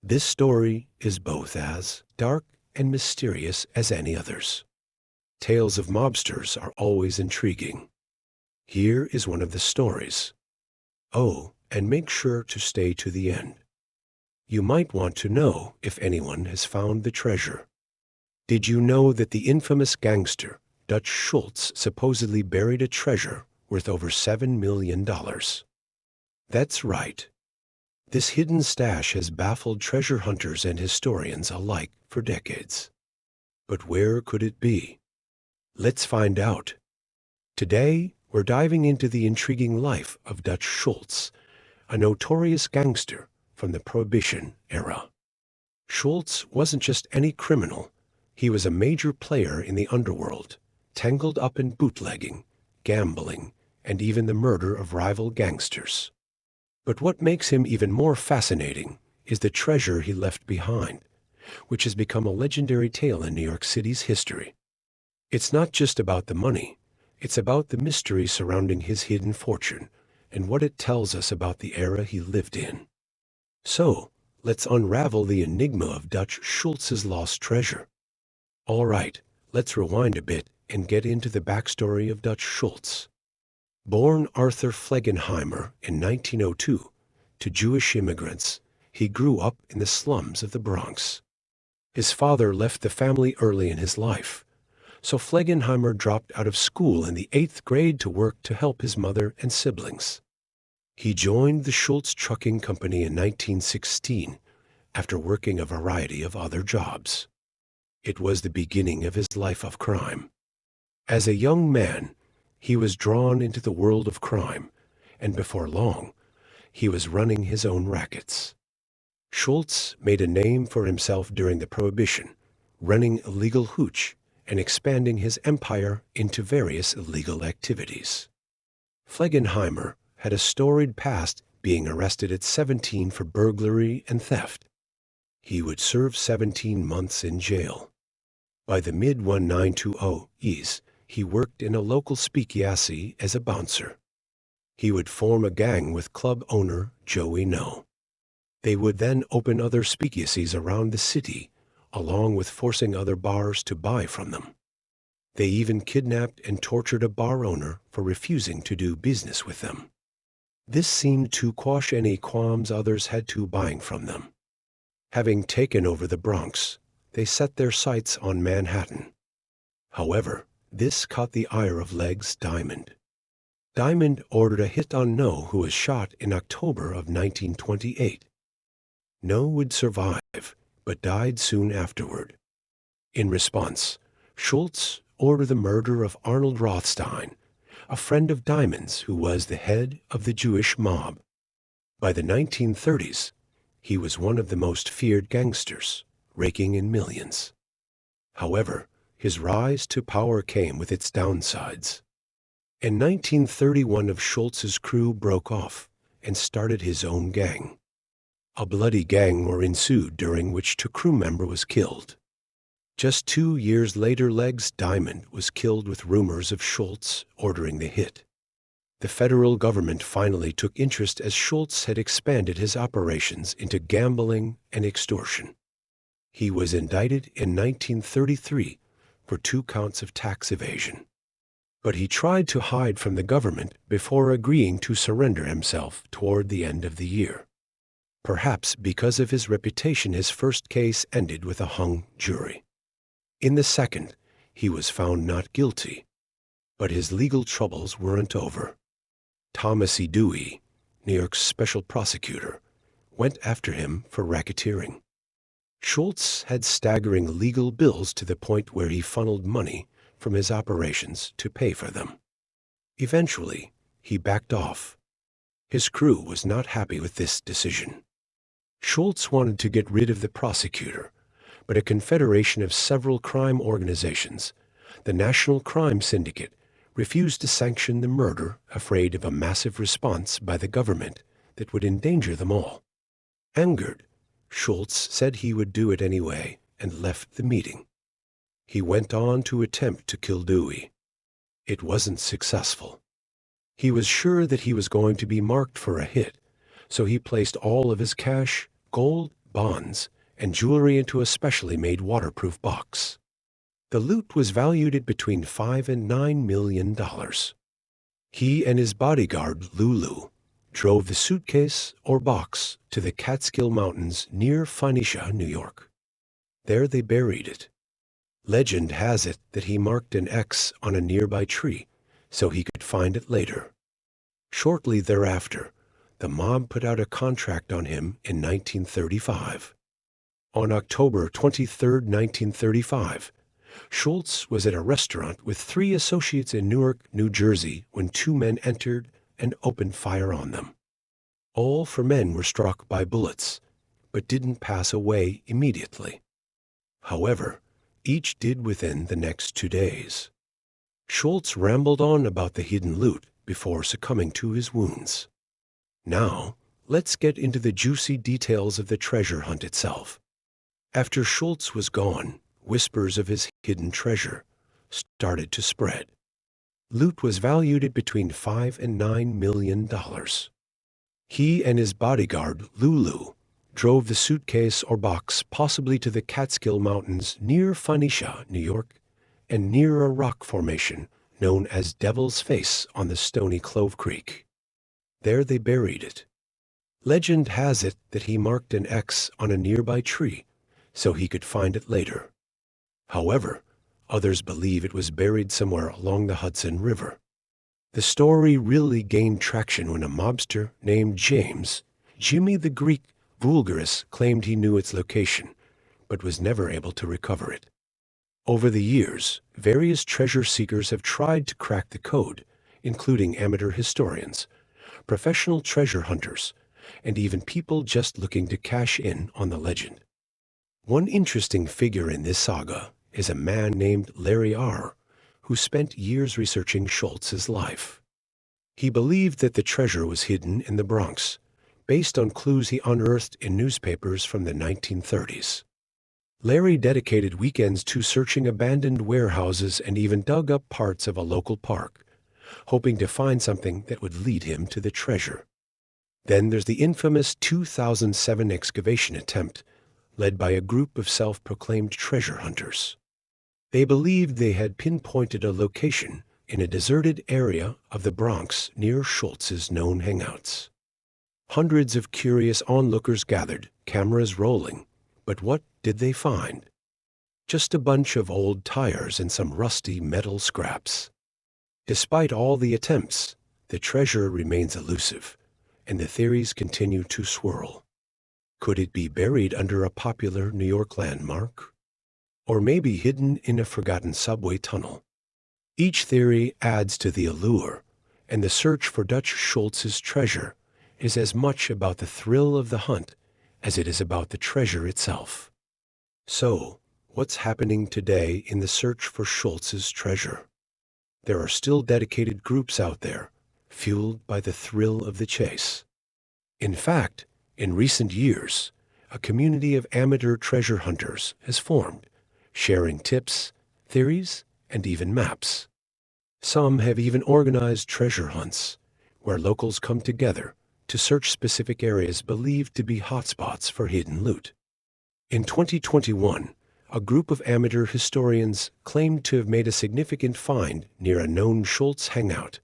This story is both as dark and mysterious as any others. Tales of mobsters are always intriguing. Here is one of the stories. Oh, and make sure to stay to the end. You might want to know if anyone has found the treasure. Did you know that the infamous gangster, Dutch Schultz, supposedly buried a treasure worth over $7 million? That's right. This hidden stash has baffled treasure hunters and historians alike for decades. But where could it be? Let's find out. Today, we're diving into the intriguing life of Dutch Schultz, a notorious gangster from the Prohibition era. Schultz wasn't just any criminal. He was a major player in the underworld, tangled up in bootlegging, gambling, and even the murder of rival gangsters. But what makes him even more fascinating is the treasure he left behind, which has become a legendary tale in New York City's history. It's not just about the money, it's about the mystery surrounding his hidden fortune and what it tells us about the era he lived in. So, let's unravel the enigma of Dutch Schultz's lost treasure. All right, let's rewind a bit and get into the backstory of Dutch Schultz. Born Arthur Flegenheimer in 1902 to Jewish immigrants, he grew up in the slums of the Bronx. His father left the family early in his life, so Flegenheimer dropped out of school in the 8th grade to work to help his mother and siblings. He joined the Schultz Trucking Company in 1916 after working a variety of other jobs. It was the beginning of his life of crime. As a young man, he was drawn into the world of crime, and before long, he was running his own rackets. Schultz made a name for himself during the Prohibition, running illegal hooch and expanding his empire into various illegal activities. Flegenheimer had a storied past, being arrested at 17 for burglary and theft. He would serve 17 months in jail. By the mid-1920s, he worked in a local speakeasy as a bouncer. He would form a gang with club owner Joey No. They would then open other speakeasies around the city, along with forcing other bars to buy from them. They even kidnapped and tortured a bar owner for refusing to do business with them. This seemed to quash any qualms others had to buying from them. Having taken over the Bronx, they set their sights on Manhattan. However, this caught the ire of Legs Diamond. Diamond ordered a hit on No, who was shot in October of 1928. No would survive, but died soon afterward. In response, Schultz ordered the murder of Arnold Rothstein, a friend of Diamond's who was the head of the Jewish mob. By the 1930s, he was one of the most feared gangsters, raking in millions. However, his rise to power came with its downsides. In 1931, of Schultz's crew broke off and started his own gang. A bloody gang war ensued, during which a crew member was killed. Just 2 years later, Legs Diamond was killed with rumors of Schultz ordering the hit. The federal government finally took interest as Schultz had expanded his operations into gambling and extortion. He was indicted in 1933 for 2 counts of tax evasion. But he tried to hide from the government before agreeing to surrender himself toward the end of the year. Perhaps because of his reputation, his first case ended with a hung jury. In the second, he was found not guilty. But his legal troubles weren't over. Thomas E. Dewey, New York's special prosecutor, went after him for racketeering. Schultz had staggering legal bills to the point where he funneled money from his operations to pay for them. Eventually, he backed off. His crew was not happy with this decision. Schultz wanted to get rid of the prosecutor, but a confederation of several crime organizations, the National Crime Syndicate, refused to sanction the murder, afraid of a massive response by the government that would endanger them all. Angered, Schultz said he would do it anyway and left the meeting. He went on to attempt to kill Dewey. It wasn't successful. He was sure that he was going to be marked for a hit, so he placed all of his cash, gold, bonds and jewelry into a specially made waterproof box. The loot was valued at between $5 and $9 million. He and his bodyguard, Lulu, drove the suitcase or box to the Catskill Mountains near Phoenicia, New York. There they buried it. Legend has it that he marked an X on a nearby tree so he could find it later. Shortly thereafter, the mob put out a contract on him in 1935. On October 23, 1935, Schultz was at a restaurant with 3 associates in Newark, New Jersey, when 2 men entered and opened fire on them. All 4 men were struck by bullets, but didn't pass away immediately. However, each did within the next 2 days. Schultz rambled on about the hidden loot before succumbing to his wounds. Now, let's get into the juicy details of the treasure hunt itself. After Schultz was gone, whispers of his hidden treasure started to spread. Loot was valued at between $5 and $9 million. He and his bodyguard, Lulu, drove the suitcase or box possibly to the Catskill Mountains near Phoenicia, New York, and near a rock formation known as Devil's Face on the stony Clove Creek. There they buried it. Legend has it that he marked an X on a nearby tree so he could find it later. However, others believe it was buried somewhere along the Hudson River. The story really gained traction when a mobster named Jimmy the Greek Vulgaris, claimed he knew its location, but was never able to recover it. Over the years, various treasure seekers have tried to crack the code, including amateur historians, professional treasure hunters, and even people just looking to cash in on the legend. One interesting figure in this saga is a man named Larry R., who spent years researching Schultz's life. He believed that the treasure was hidden in the Bronx, based on clues he unearthed in newspapers from the 1930s. Larry dedicated weekends to searching abandoned warehouses and even dug up parts of a local park, hoping to find something that would lead him to the treasure. Then there's the infamous 2007 excavation attempt, led by a group of self-proclaimed treasure hunters. They believed they had pinpointed a location in a deserted area of the Bronx near Schultz's known hangouts. Hundreds of curious onlookers gathered, cameras rolling, but what did they find? Just a bunch of old tires and some rusty metal scraps. Despite all the attempts, the treasure remains elusive, and the theories continue to swirl. Could it be buried under a popular New York landmark? Or maybe hidden in a forgotten subway tunnel? Each theory adds to the allure, and the search for Dutch Schultz's treasure is as much about the thrill of the hunt as it is about the treasure itself. So, what's happening today in the search for Schultz's treasure? There are still dedicated groups out there, fueled by the thrill of the chase. In fact, in recent years, a community of amateur treasure hunters has formed, sharing tips, theories, and even maps. Some have even organized treasure hunts, where locals come together to search specific areas believed to be hotspots for hidden loot. In 2021, a group of amateur historians claimed to have made a significant find near a known Schultz hangout,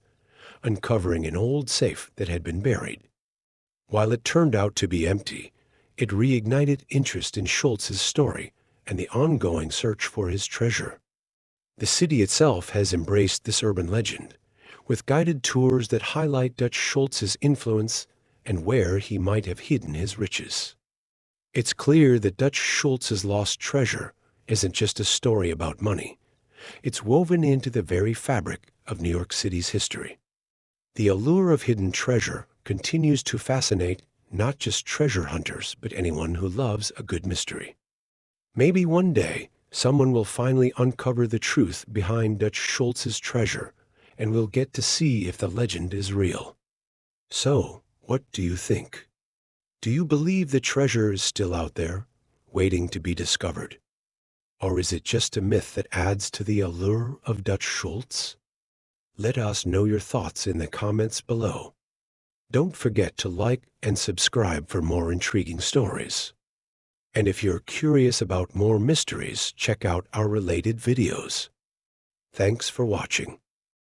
uncovering an old safe that had been buried. While it turned out to be empty, it reignited interest in Schultz's story and the ongoing search for his treasure. The city itself has embraced this urban legend, with guided tours that highlight Dutch Schultz's influence and where he might have hidden his riches. It's clear that Dutch Schultz's lost treasure isn't just a story about money. It's woven into the very fabric of New York City's history. The allure of hidden treasure continues to fascinate not just treasure hunters, but anyone who loves a good mystery. Maybe one day, someone will finally uncover the truth behind Dutch Schultz's treasure, and we'll get to see if the legend is real. So, what do you think? Do you believe the treasure is still out there, waiting to be discovered? Or is it just a myth that adds to the allure of Dutch Schultz? Let us know your thoughts in the comments below. Don't forget to like and subscribe for more intriguing stories. And if you're curious about more mysteries, check out our related videos. Thanks for watching.